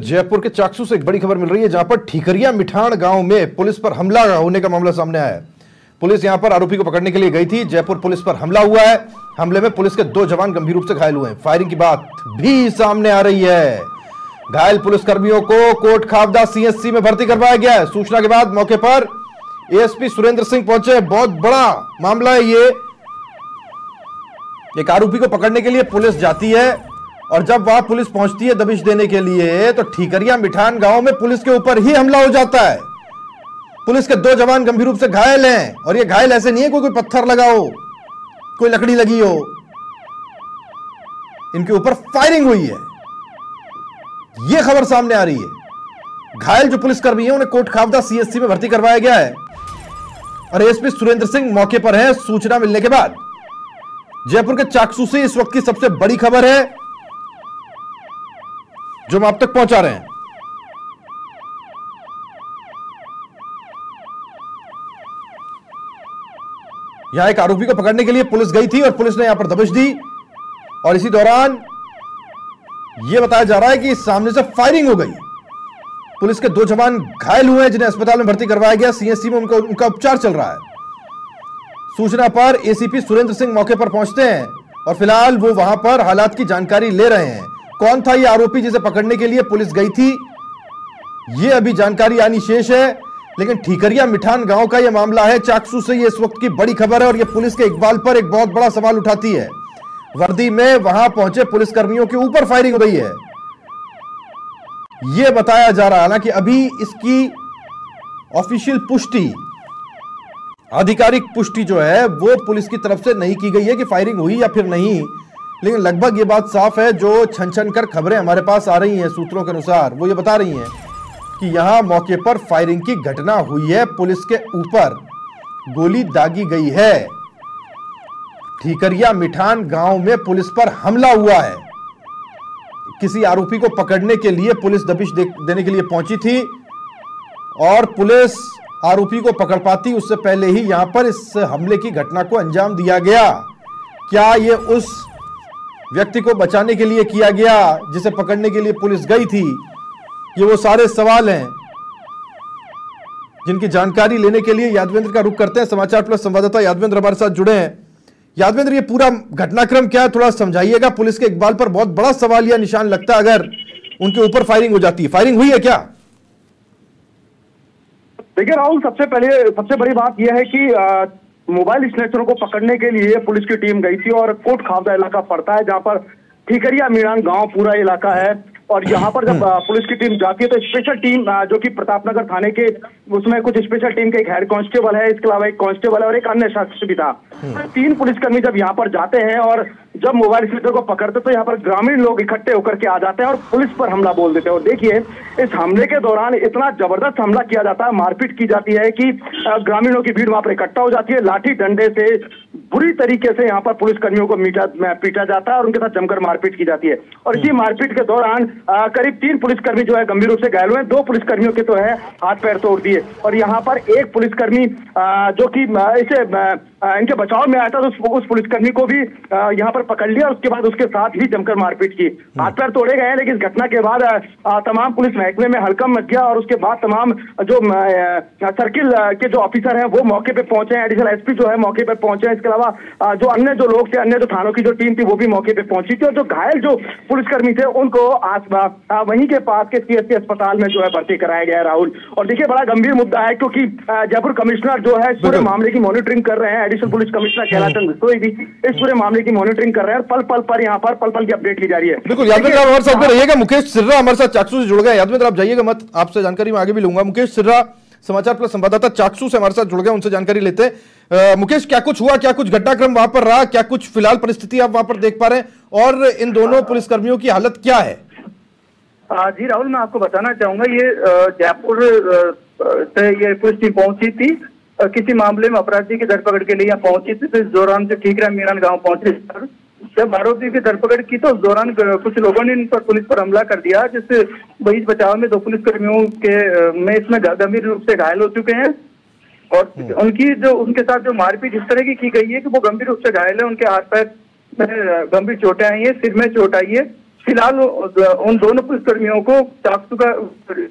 जयपुर के चाकसू से एक बड़ी खबर मिल रही है, जहां पर ठीकरिया मिठान गांव में पुलिस पर हमला होने का मामला सामने आया है। पुलिस यहां पर आरोपी को पकड़ने के लिए गई थी। जयपुर पुलिस पर हमला हुआ है। हमले में पुलिस के 2 जवान गंभीर रूप से घायल हुए हैं। फायरिंग की बात भी सामने आ रही है। घायल पुलिसकर्मियों को कोट खावदा सीएचसी में भर्ती करवाया गया है। सूचना के बाद मौके पर एएसपी सुरेंद्र सिंह पहुंचे। बहुत बड़ा मामला है ये। एक आरोपी को पकड़ने के लिए पुलिस जाती है और जब वहां पुलिस पहुंचती है दबिश देने के लिए, तो ठीकरिया मिठान गांव में पुलिस के ऊपर ही हमला हो जाता है। पुलिस के 2 जवान गंभीर रूप से घायल हैं और ये घायल ऐसे नहीं है कोई पत्थर लगा हो, कोई लकड़ी लगी हो, इनके ऊपर फायरिंग हुई है। यह खबर सामने आ रही है। घायल जो पुलिसकर्मी है उन्हें कोट खावदा सीएचसी में भर्ती करवाया गया है और एएसपी सुरेंद्र सिंह मौके पर है। सूचना मिलने के बाद जयपुर के चाकसू से इस वक्त की सबसे बड़ी खबर है जो हम आप तक पहुंचा रहे हैं। यहां एक आरोपी को पकड़ने के लिए पुलिस गई थी और पुलिस ने यहां पर दबिश दी और इसी दौरान यह बताया जा रहा है कि सामने से फायरिंग हो गई। पुलिस के 2 जवान घायल हुए हैं जिन्हें अस्पताल में भर्ती करवाया गया। सीएचसी में उनका उपचार चल रहा है। सूचना पर एसीपी सुरेंद्र सिंह मौके पर पहुंचते हैं और फिलहाल वो वहां पर हालात की जानकारी ले रहे हैं। कौन था ये आरोपी जिसे पकड़ने के लिए पुलिस गई थी, ये अभी जानकारी आनी शेष है। लेकिन ठीकरिया मिठान गांव का ये मामला है। चाकसू से ये इस वक्त की बड़ी खबर है और ये पुलिस के इकबाल पर एक बहुत बड़ा सवाल उठाती है। वर्दी में वहां पहुंचे पुलिसकर्मियों के ऊपर फायरिंग हो रही है, यह बताया जा रहा है। हालांकि अभी इसकी ऑफिशियल पुष्टि, आधिकारिक पुष्टि जो है वो पुलिस की तरफ से नहीं की गई है कि फायरिंग हुई या फिर नहीं। लेकिन लगभग ये बात साफ है, जो छन छन कर खबरें हमारे पास आ रही हैं सूत्रों के अनुसार, वो ये बता रही हैं कि यहां मौके पर फायरिंग की घटना हुई है। पुलिस के ऊपर गोली दागी गई है। ठीकरिया मिठान गांव में पुलिस पर हमला हुआ है। किसी आरोपी को पकड़ने के लिए पुलिस दबिश देने के लिए पहुंची थी और पुलिस आरोपी को पकड़ पाती उससे पहले ही यहां पर इस हमले की घटना को अंजाम दिया गया। क्या यह उस व्यक्ति को बचाने के लिए किया गया जिसे पकड़ने के लिए पुलिस गई थी? ये वो सारे सवाल हैं जिनकी जानकारी लेने के लिए यादवेंद्र का रुख करते हैं। समाचार प्लस संवाददाता यादवेंद्र हमारे साथ जुड़े हैं। यादवेंद्र, ये पूरा घटनाक्रम क्या है, थोड़ा समझाइएगा। पुलिस के इकबाल पर बहुत बड़ा सवाल या निशान लगता है अगर उनके ऊपर फायरिंग हो जाती है। फायरिंग हुई है क्या? देखिए राहुल, सबसे बड़ी बात यह है कि मोबाइल स्नैचरों को पकड़ने के लिए पुलिस की टीम गई थी और कोट खावदा इलाका पड़ता है जहां पर ठीकरिया मिठान गांव पूरा इलाका है। और यहाँ पर जब पुलिस की टीम जाती है तो स्पेशल टीम जो कि प्रतापनगर थाने के, उसमें कुछ स्पेशल टीम के एक हेड कांस्टेबल है, इसके अलावा एक कांस्टेबल है और एक अन्य शख्स भी था। 3 पुलिसकर्मी जब यहाँ पर जाते हैं और जब मोबाइल स्नैचर को पकड़ते तो यहाँ पर ग्रामीण लोग इकट्ठे होकर के आ जाते हैं और पुलिस पर हमला बोल देते हैं। और देखिए, इस हमले के दौरान इतना जबरदस्त हमला किया जाता है, मारपीट की जाती है कि ग्रामीणों की भीड़ वहां पर इकट्ठा हो जाती है। लाठी डंडे से बुरी तरीके से यहाँ पर पुलिसकर्मियों को पीटा जाता है और उनके साथ जमकर मारपीट की जाती है। और इसी मारपीट के दौरान करीब 3 पुलिसकर्मी जो है गंभीर रूप से घायल हुए। 2 पुलिसकर्मियों के तो है हाथ पैर तोड़ दिए और यहाँ पर एक पुलिसकर्मी जो कि इसे इनके बचाव में आया था तो उस पुलिसकर्मी को भी यहाँ पर पकड़ लिया। उसके बाद उसके साथ ही जमकर मारपीट की। हाथ पैर तोड़े गए हैं, लेकिन इस घटना के बाद तमाम पुलिस महकमे में हड़कंप मच गया और उसके बाद तमाम जो सर्किल के जो ऑफिसर हैं वो मौके पे पहुंचे हैं। एडिशनल एसपी जो है मौके पे पहुंचे हैं। इसके अलावा जो अन्य जो लोग थे, अन्य जो थानों की जो टीम थी वो भी मौके पे पहुंची थी और जो घायल जो पुलिसकर्मी थे उनको वहीं के पास के सीएचसी अस्पताल में जो है भर्ती कराया गया है राहुल। और देखिए, बड़ा गंभीर मुद्दा है क्योंकि जयपुर कमिश्नर जो है इस पूरे मामले की मॉनिटरिंग कर रहे हैं। Additional police commissioner Kailash Chandra Bishnoi भी इस पूरे मामले की मॉनिटरिंग कर रहे हैं। पल पल पर यहाँ पर पल की अपडेट ली जा रही है। बिल्कुल यादवेंद्र, आप हमारे साथ रहिएगा। मुकेश सिर्रा हमारे साथ चाकसू से जुड़ गए। यादवेंद्र, आप जाइएगा मत, आपसे जानकारी मैं आगे भी लूंगा। मुकेश सिर्रा, समाचार प्लस संवाददाता चाकसू से हमारे साथ जुड़ गए, उनसे जानकारी लेते हैं। मुकेश, क्या कुछ हुआ, क्या कुछ घटनाक्रम वहां पर रहा, क्या कुछ फिलहाल परिस्थिति आप वहां पर देख पा रहे हैं और इन दोनों पुलिसकर्मियों की हालत क्या है? जी राहुल, मैं आपको बताना चाहूंगा, ये जयपुर से ये पुलिस टीम पहुंची थी किसी मामले में अपराधी की धरपकड़ के लिए यहाँ पहुंची थी। तो इस दौरान से ठीकरिया मिठान गांव पहुंचे। जब आरोपी की धरपकड़ की तो उस दौरान कुछ लोगों ने इन पर पुलिस पर हमला कर दिया, जिससे बीच बचाव में 2 पुलिसकर्मियों के में इसमें गंभीर रूप से घायल हो चुके हैं। और उनके साथ जो मारपीट इस तरह की गई है कि वो गंभीर रूप से घायल है। उनके हाथ पैर में गंभीर चोटें आई है, सिर में चोट आई है फिलहाल उन दोनों पुलिसकर्मियों को चाकसू का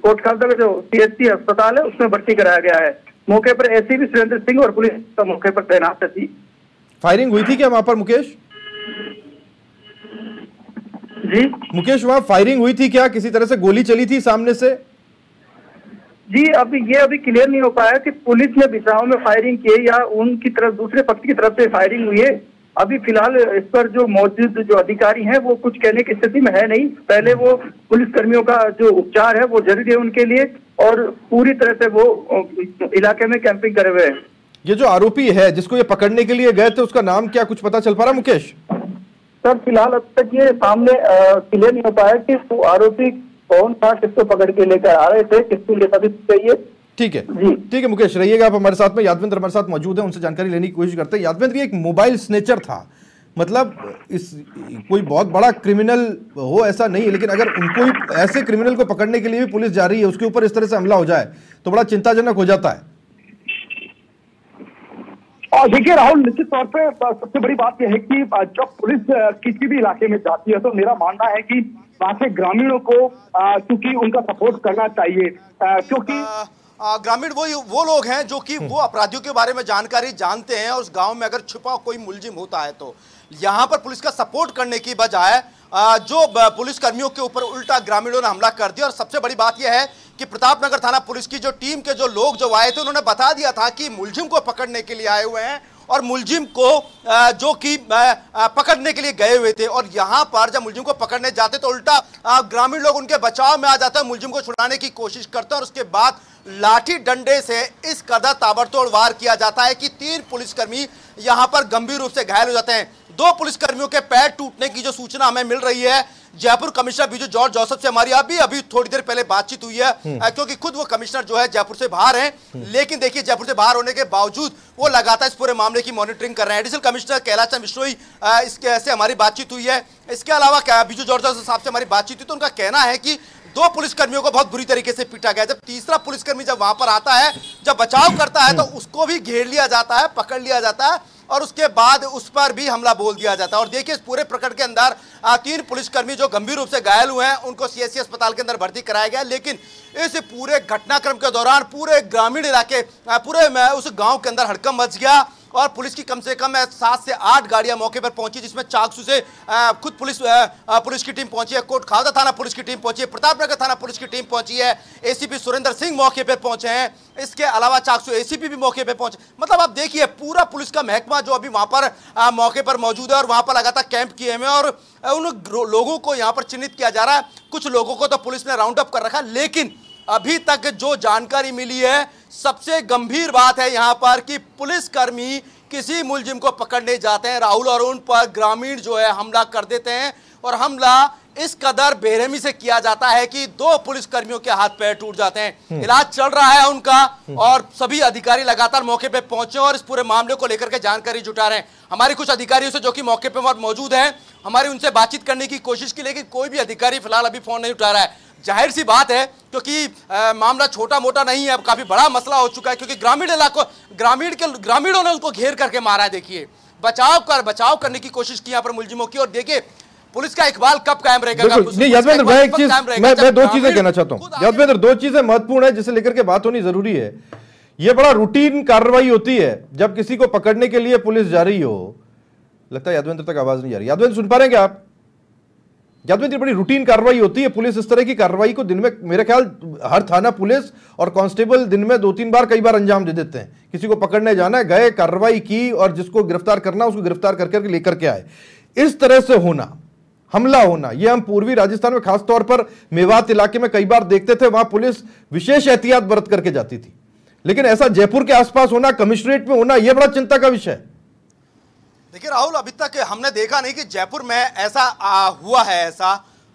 कोट खालसा का जो CHC अस्पताल है उसमें भर्ती कराया गया है। मौके पर एसीपी सुरेंद्र सिंह और पुलिस का मौके पर तैनात थी। फायरिंग हुई थी क्या वहां पर मुकेश? जी मुकेश, वहां फायरिंग हुई थी क्या? किसी तरह से गोली चली थी सामने से? जी अभी क्लियर नहीं हो पाया कि पुलिस ने बिसाव में फायरिंग की या उनकी तरफ दूसरे पक्ष की तरफ से फायरिंग हुई है। अभी फिलहाल इस पर जो मौजूद जो अधिकारी हैं वो कुछ कहने की स्थिति में है नहीं। पहले वो पुलिस कर्मियों का जो उपचार है वो जरूरी है उनके लिए और पूरी तरह से वो इलाके में कैंपिंग करे हुए हैं। ये जो आरोपी है जिसको ये पकड़ने के लिए गए थे उसका नाम क्या कुछ पता चल पा रहा मुकेश? सर फिलहाल अब तक ये सामने क्लियर नहीं हो पाया कि वो आरोपी कौन था, किसको पकड़ के लेकर आ रहे थे, किसको ये सभी चाहिए। ठीक है जी, ठीक है मुकेश, रहिएगा आप हमारे साथ में। यादवेंद्र हमारे साथ मौजूद है, उनसे जानकारी लेने की कोशिश करते हैं। यादवेंद्र, ये एक मोबाइल स्नेचर था, मतलब इस कोई बहुत बड़ा क्रिमिनल हो ऐसा नहीं है, लेकिन अगर उनको ऐसे क्रिमिनल को पकड़ने के लिए भी पुलिस जा रही है, उसके ऊपर इस तरह से हमला हो जाए तो बड़ा चिंताजनक हो जाता है। और देखिए राहुल, निश्चित तौर पे सबसे बड़ी बात यह है कि जब पुलिस किसी भी इलाके में जाती है तो मेरा मानना है कि वहां के ग्रामीणों को क्योंकि उनका सपोर्ट करना चाहिए, क्योंकि ग्रामीण वो लोग हैं जो कि वो अपराधियों के बारे में जानकारी जानते हैं और उस गांव में अगर छुपा कोई मुलजिम होता है तो यहाँ पर पुलिस का सपोर्ट करने की बजाय जो पुलिस कर्मियों के ऊपर उल्टा ग्रामीणों ने हमला कर दिया। और सबसे बड़ी बात यह है कि प्रतापनगर थाना पुलिस की जो टीम के जो लोग जो आए थे उन्होंने बता दिया था कि मुलजिम को पकड़ने के लिए आए हुए हैं और मुलजिम को जो कि पकड़ने के लिए गए हुए थे। और यहाँ पर जब मुलजिम को पकड़ने जाते तो उल्टा ग्रामीण लोग उनके बचाव में आ जाते हैं, मुलजिम को छुड़ाने की कोशिश करते हैं और उसके बाद लाठी डंडे से इस कदर ताबड़तोड़ वार किया जाता है कि 3 पुलिसकर्मी यहां पर गंभीर रूप से घायल हो जाते हैं। 2 पुलिसकर्मियों के पैर टूटने की जो सूचना हमें मिल रही है, Jaipur commissioner Biju George Joseph से हमारी अभी थोड़ी देर पहले बातचीत हुई है, क्योंकि खुद वो कमिश्नर जो है जयपुर से बाहर हैं, लेकिन देखिए जयपुर से बाहर होने के बावजूद वो लगातार इस पूरे मामले की मॉनिटरिंग कर रहे हैं। एडिशनल कमिश्नर कैलाश चंद्र बिश्नोई इसके से हमारी बातचीत हुई है। इसके अलावा बीजू जॉर्ज जोसेफ साहब से हमारी बातचीत हुई तो उनका कहना है कि 2 पुलिसकर्मियों को बहुत बुरी तरीके से पीटा गया। जब तीसरा पुलिसकर्मी जब वहां पर आता है, जब बचाव करता है तो उसको भी घेर लिया जाता है, पकड़ लिया जाता है और उसके बाद उस पर भी हमला बोल दिया जाता है। और देखिए इस पूरे प्रकरण के अंदर 3 पुलिसकर्मी जो गंभीर रूप से घायल हुए हैं उनको CHC अस्पताल के अंदर भर्ती कराया गया। लेकिन इस पूरे घटनाक्रम के दौरान पूरे ग्रामीण इलाके पूरे उस गांव के अंदर हड़कंप मच गया और पुलिस की कम से कम 7 से 8 गाड़ियां मौके पर पहुंची, जिसमें चाकसू से खुद पुलिस की टीम पहुंची है, कोट खालसा थाना पुलिस की टीम पहुंची है, प्रतापनगर थाना पुलिस की टीम पहुंची है, ACP सुरेंद्र सिंह मौके पर पहुंचे हैं, इसके अलावा चाकसू ACP भी मौके पर पहुंचे। मतलब आप देखिए पूरा पुलिस का महकमा जो अभी वहां पर मौके पर मौजूद है और वहां पर लगातार कैंप किए हुए और उन लोगों को यहां पर चिन्हित किया जा रहा है। कुछ लोगों को तो पुलिस ने राउंड अप कर रखा, लेकिन अभी तक जो जानकारी मिली है, सबसे गंभीर बात है यहां पर कि पुलिसकर्मी किसी मुलजिम को पकड़ने जाते हैं राहुल और उन पर ग्रामीण जो है हमला कर देते हैं और हमला इस कदर बेरहमी से किया जाता है कि 2 पुलिसकर्मियों के हाथ पैर टूट जाते हैं। इलाज चल रहा है उनका और सभी अधिकारी लगातार मौके पे पहुंचे और इस पूरे मामले को लेकर के जानकारी जुटा रहे हैं। हमारे कुछ अधिकारियों से जो कि मौके पे मौजूद हैं, हमारी उनसे बातचीत करने की कोशिश की, लेकिन कोई भी अधिकारी फिलहाल अभी फोन नहीं उठा रहा है। जाहिर सी बात है क्योंकि मामला छोटा मोटा नहीं है, अब काफी बड़ा मसला हो चुका है, क्योंकि ग्रामीणों ने उसको घेर करके मारा है। देखिए बचाव करने की कोशिश की यहाँ पर मुलजिमों की, और देखिए पुलिस का इकबाल कब कायम रहेगा। यादवेंद्र, मैं एक चीज मैं 2 चीजें कहना चाहता हूं। यादवेंद्र, 2 चीजें महत्वपूर्ण है जिसे लेकर के बात होनी जरूरी है। यह बड़ा रूटीन कार्रवाई होती है जब किसी को पकड़ने के लिए पुलिस जा रही हो। लगता है यादवेंद्र तक आवाज नहीं आ रही। यादवेंद्र सुन पा रहे हैं क्या आप? यादवेंद्र, बड़ी रूटीन कार्रवाई होती है। पुलिस इस तरह की कार्रवाई को दिन में मेरे ख्याल हर थाना पुलिस और कांस्टेबल दिन में 2-3 बार कई बार अंजाम दे देते हैं। किसी को पकड़ने जाना है, गए, कार्रवाई की और जिसको गिरफ्तार करना उसको गिरफ्तार करके लेकर के आए। इस तरह से होना, हमला होना, यह हम पूर्वी राजस्थान में खासतौर पर मेवात इलाके में कई बार देखते थे। वहां पुलिस विशेष एहतियात बरत करके जाती थी, लेकिन ऐसा जयपुर के आसपास होना, कमिश्नरेट में होना, यह बड़ा चिंता का विषय है। देखिए राहुल, अभी तक हमने देखा नहीं कि जयपुर में ऐसा हुआ है,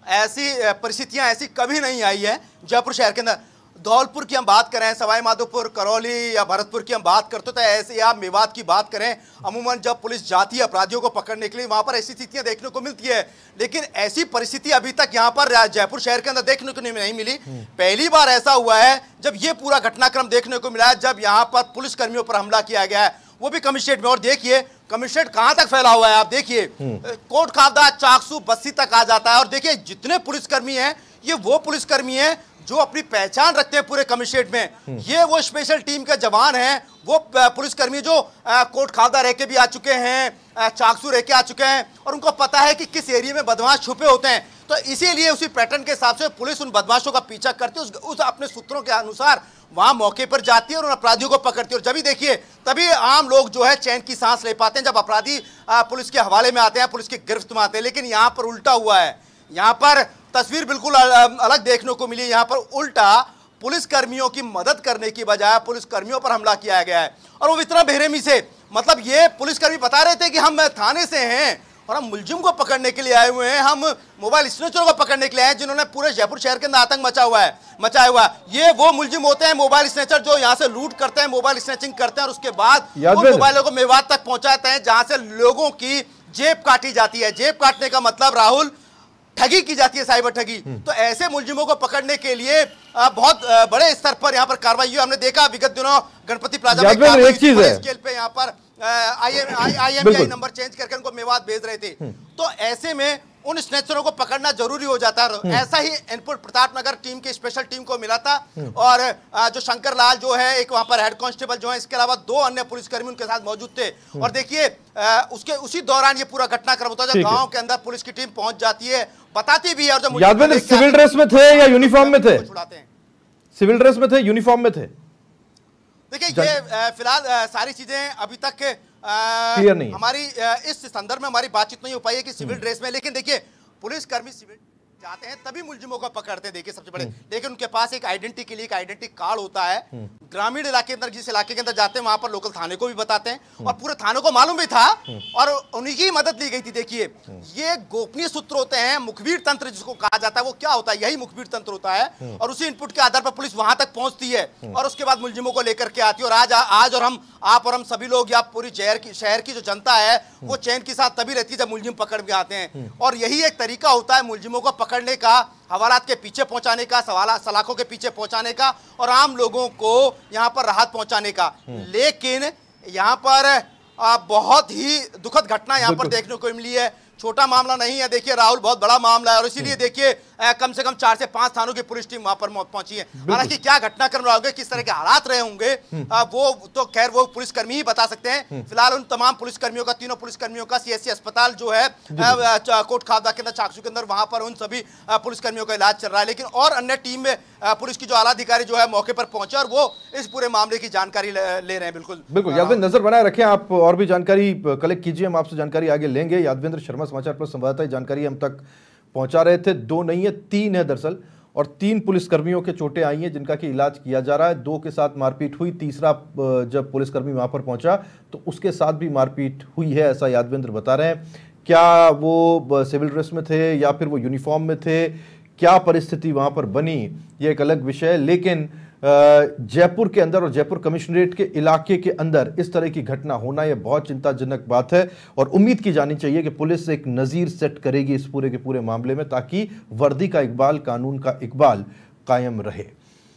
ऐसी परिस्थितियां ऐसी कभी नहीं आई है जयपुर शहर के अंदर। धौलपुर की हम बात करें, सवाई माधोपुर, करौली या भरतपुर की हम बात करते तो ऐसे, या मेवात की बात करें, अमूमन जब पुलिस जाती है अपराधियों को पकड़ने के लिए वहां पर ऐसी स्थितियां देखने को मिलती है। लेकिन ऐसी परिस्थिति अभी तक यहां पर जयपुर शहर के अंदर देखने को नहीं मिली। पहली बार ऐसा हुआ है जब ये पूरा घटनाक्रम देखने को मिला है, जब यहां पर पुलिसकर्मियों पर हमला किया गया है। वो भी कमिश्नरेट में। और देखिए कमिश्नरेट कहां तक फैला हुआ है, आप देखिए कोट खावदा, चाकसू, बस्सी तक आ जाता है। और देखिए जितने पुलिसकर्मी हैं ये वो पुलिसकर्मी हैं जो अपनी पहचान रखते हैं पूरे कमिश्नरेट में। ये वो स्पेशल टीम के जवान हैं, वो पुलिसकर्मी जो कोट खावदा रह के भी आ चुके हैं, चाकसू रह के आ चुके हैं, और उनको पता है कि किस एरिया में बदमाश छुपे होते हैं। तो इसीलिए उसी पैटर्न के हिसाब से पुलिस उन बदमाशों का पीछा करती है, उस अपने सूत्रों के अनुसार वहां मौके पर जाती है और उन अपराधियों को पकड़ती है। और जब देखिए तभी आम लोग जो है चैन की सांस ले पाते हैं, जब अपराधी पुलिस के हवाले में आते हैं, पुलिस की गिरफ्त में आते हैं। लेकिन यहाँ पर उल्टा हुआ है, यहाँ पर तस्वीर बिल्कुल अलग देखने को मिली। यहाँ पर उल्टा पुलिस कर्मियों की मदद करने की बजाय पुलिस कर्मियों पर हमला किया गया है। और वो इतना बेरहमी से, मतलब ये पुलिसकर्मी बता रहे थे कि हम थाने से हैं और हम मुलजिम को पकड़ने के लिए आए हुए हैं, हम मोबाइल स्नैचरों को पकड़ने के लिए आए हैं जिन्होंने पूरे जयपुर शहर के अंदर आतंक मचाया हुआ है। ये वो मुलजिम होते हैं मोबाइल स्नैचर जो यहाँ से लूट करते हैं, मोबाइल स्नैचिंग करते हैं और उसके बाद उन मोबाइलों को मेवात तक पहुंचाते हैं जहां से लोगों की जेब काटी जाती है। जेब काटने का मतलब राहुल ठगी की जाती है, साइबर ठगी। तो ऐसे मुलजिमों को पकड़ने के लिए बहुत बड़े स्तर पर यहाँ पर कार्रवाई हुई। हमने देखा विगत दिनों गणपति प्लाजा में एक चीज है स्केल पे यहाँ पर IMEI नंबर चेंज करके उनको मेवात भेज रहे थे। तो ऐसे में उन स्नेचरों को पकड़ना जरूरी हो जाता है। ऐसा ही इनपुट प्रतापनगर टीम की स्पेशल टीम को मिला था। और जो शंकर लाल जो है एक वहां पर हेड कांस्टेबल जो है, इसके अलावा 2 अन्य पुलिसकर्मी उनके साथ मौजूद थे। और देखिए उसी दौरान ये पूरा घटनाक्रम होता है। गांव के अंदर पुलिस की टीम पहुंच जाती है, बताती भी है। और यादवेंद्र सिविल ड्रेस में थे या यूनिफॉर्म में थे? सिविल ड्रेस में थे, यूनिफॉर्म में थे? देखिए ये फिलहाल सारी चीजें अभी तक क्लियर नहीं, हमारी इस संदर्भ में हमारी बातचीत नहीं हो पाई है कि सिविल ड्रेस में। लेकिन देखिए पुलिसकर्मी सिविल जाते हैं तभी मुलजिमों को पकड़ते हैं। देखिए सबसे बड़े, लेकिन उनके पास एक आइडेंटिटी के लिए एक आइडेंटिटी कार्ड होता है। ग्रामीण इलाके के अंदर, जिस इलाके के अंदर जाते हैं वहां पर लोकल थाने को भी बताते हैं और पूरे थाने को मालूम भी था और उन्हीं की मदद ली गई थी। देखिए ये गोपनीय सूत्र होते हैं, मुखबिर तंत्र जिसको कहा जाता है। वो क्या होता है? यही मुखबिर तंत्र होता है। और उसी इनपुट के आधार पर पुलिस वहां तक पहुंचती है और उसके बाद मुलजिमों को लेकर के आती है। और आज और आप और हम सभी लोग या पूरी शहर की जो जनता है वो चैन के साथ तभी रहती है जब मुलजिम पकड़ में आते हैं। और यही एक तरीका होता है मुलजिमों को पकड़ने का, हवालात के पीछे पहुंचाने का, सलाखों के पीछे पहुंचाने का और आम लोगों को यहां पर राहत पहुंचाने का। लेकिन यहां पर बहुत ही दुखद घटना यहां पर देखने को मिली है। छोटा मामला नहीं है देखिए राहुल, बहुत बड़ा मामला है। और इसीलिए देखिए कम से कम 4 से 5 थानों की पुलिस टीम वहां पर पहुंची है। हालांकि क्या घटनाक्रम रहा होगा, किस तरह के हालात रहे होंगे, वो तो खैर वो पुलिसकर्मी ही बता सकते हैं। फिलहाल उन तमाम पुलिसकर्मियों का, तीनों पुलिसकर्मियों का CSC अस्पताल जो है कोट खावदा के अंदर, चाकसू के अंदर, वहां पर उन सभी पुलिसकर्मियों का इलाज चल रहा है। लेकिन और अन्य टीम में पुलिस की जो आला अधिकारी जो है मौके पर पहुंचे और वो इस पूरे मामले की जानकारी ले रहे हैं। बिल्कुल यादवेंद्र, नजर बनाए रखें आप, और भी जानकारी कलेक्ट कीजिए, हम आपसे जानकारी आगे लेंगे। यादवेंद्र शर्मा, समाचार प्लस संवाददाता, जानकारी हम तक पहुंचा रहे थे। 2 नहीं है 3 है दरअसल, और 3 पुलिसकर्मियों के चोटें आई हैं जिनका कि इलाज किया जा रहा है। 2 के साथ मारपीट हुई, तीसरा जब पुलिसकर्मी वहां पर पहुंचा तो उसके साथ भी मारपीट हुई है, ऐसा यादवेंद्र बता रहे हैं। क्या वो सिविल ड्रेस में थे या फिर वो यूनिफॉर्म में थे, क्या परिस्थिति वहां पर बनी, ये एक अलग विषय है। लेकिन जयपुर के अंदर और जयपुर कमिश्नरेट के इलाके के अंदर इस तरह की घटना होना यह बहुत चिंताजनक बात है। और उम्मीद की जानी चाहिए कि पुलिस एक नज़ीर सेट करेगी इस पूरे के पूरे मामले में, ताकि वर्दी का इकबाल, कानून का इकबाल कायम रहे।